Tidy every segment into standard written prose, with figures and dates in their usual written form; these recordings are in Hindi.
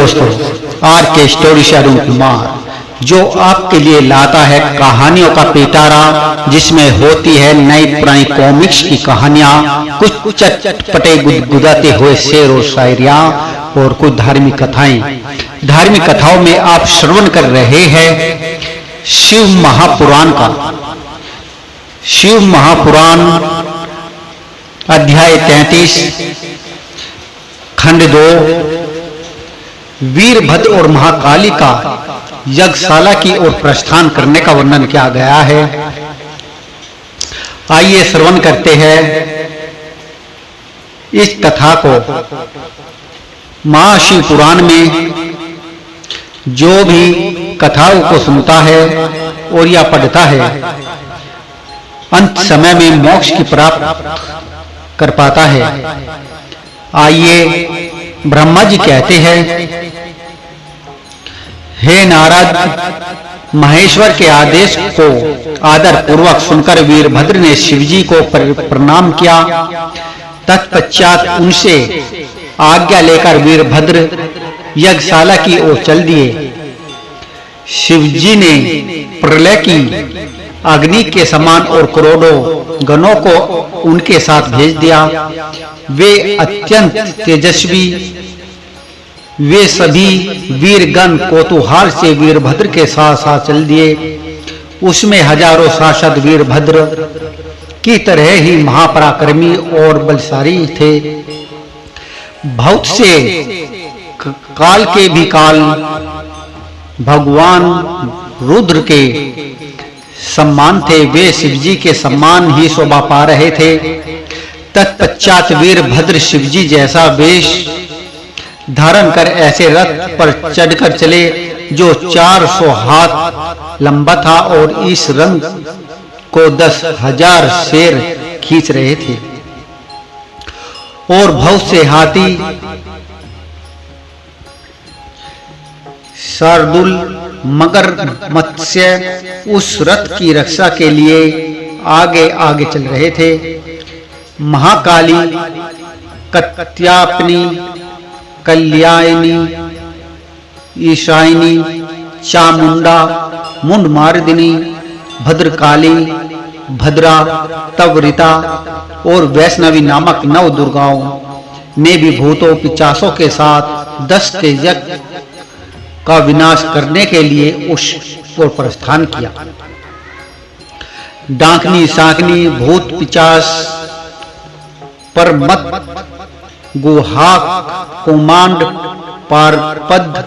दोस्तों, आर के स्टोरी से अरुण कुमार जो आपके लिए लाता है कहानियों का पिटारा, जिसमें होती है नई पुरानी कॉमिक्स की कहानियां, कुछ चटपटे गुदगुदाते हुए शेर और शायरियां और कुछ धार्मिक कथाएं। धार्मिक कथाओं में आप श्रवण कर रहे हैं शिव महापुराण का। शिव महापुराण अध्याय 33 खंड 2 वीरभद्र और महाकाली का यज्ञशाला की ओर प्रस्थान करने का वर्णन किया गया है। आइए श्रवण करते हैं इस कथा को। महाशिव पुराण में जो भी कथाओं को सुनता है और या पढ़ता है, अंत समय में मोक्ष की प्राप्त कर पाता है। आइए ब्रह्मा जी कहते हैं, हे नारद, महेश्वर के आदेश को आदर पूर्वक सुनकर वीरभद्र ने शिवजी को प्रणाम किया। तत्पश्चात उनसे आज्ञा लेकर वीरभद्र यज्ञशाला की ओर चल दिए। शिवजी ने प्रलय की अग्नि के समान और करोड़ों गणों को उनके साथ भेज दिया। वे अत्यंत तेजस्वी, वे सभी वीरगण कौतूहल से वीरभद्र के साथ साथ चल दिए। उसमें हजारों शासक वीरभद्र की तरह ही महापराक्रमी और बलशाली थे। बहुत से काल के भी काल भगवान रुद्र के सम्मान थे। वे शिवजी के सम्मान ही शोभा पा रहे थे। तत्पश्चात वीरभद्र शिवजी जैसा वेश धारण कर ऐसे रथ पर चढ़कर चले जो 400 हाथ लंबा था और इस रंग को 10,000 शेर खींच रहे थे और बहुत से हाथी शार्दुल मगर मत्स्य उस रथ की रक्षा के लिए आगे आगे चल रहे थे। महाकाली, कत्यापनी, कल्यायनी, ईशायनी, चामुंडा, मुंडमार्दिनी, भद्रकाली, भद्रा, तवरिता और वैष्णवी नामक 9 दुर्गाओं ने भी भूतों पिचासों के साथ 10 के यज्ञ का विनाश करने के लिए उस ओर प्रस्थान किया। डांकनी, शाकनी, भूत पिचास, परमत, गुहाक, कुमांड, पारपद,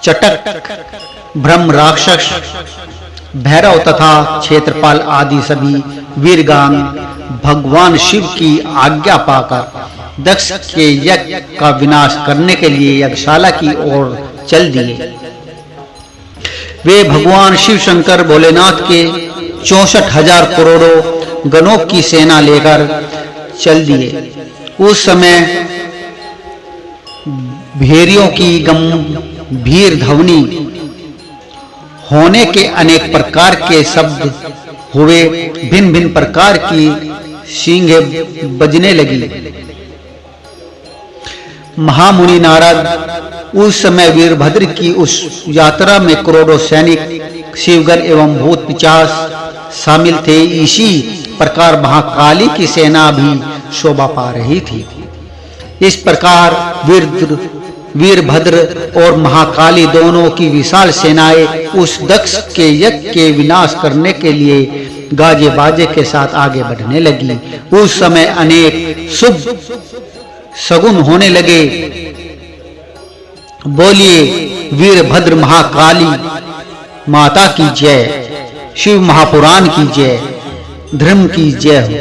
चटक, ब्रह्म राक्षस, भैरव तथा क्षेत्रपाल आदि सभी वीरगान भगवान शिव की आज्ञा पाकर दक्ष के यज्ञ का विनाश करने के लिए यज्ञशाला की ओर चल दिए। वे भगवान शिव शंकर भोलेनाथ के 64,000 करोड़ों गणों की सेना लेकर चल दिए। उस समय भेड़ियों की गंभीर ध्वनि होने के अनेक प्रकार के शब्द हुए। भिन्न भिन्न प्रकार की सींगें बजने लगी। महामुनि नारद उस समय वीरभद्र की उस यात्रा में करोड़ों सैनिक, शिवगण एवं भूत पिशाच शामिल थे। इसी प्रकार महाकाली की सेना भी शोभा पा रही थी। इस प्रकार वीरभद्र और महाकाली दोनों की विशाल सेनाएं उस दक्ष के यज्ञ के विनाश करने के लिए गाजे बाजे के साथ आगे बढ़ने लगी। उस समय अनेक शुभ सगुन होने लगे। बोलिए वीरभद्र महाकाली माता की जय, शिव महापुराण की जय, धर्म की जय हो।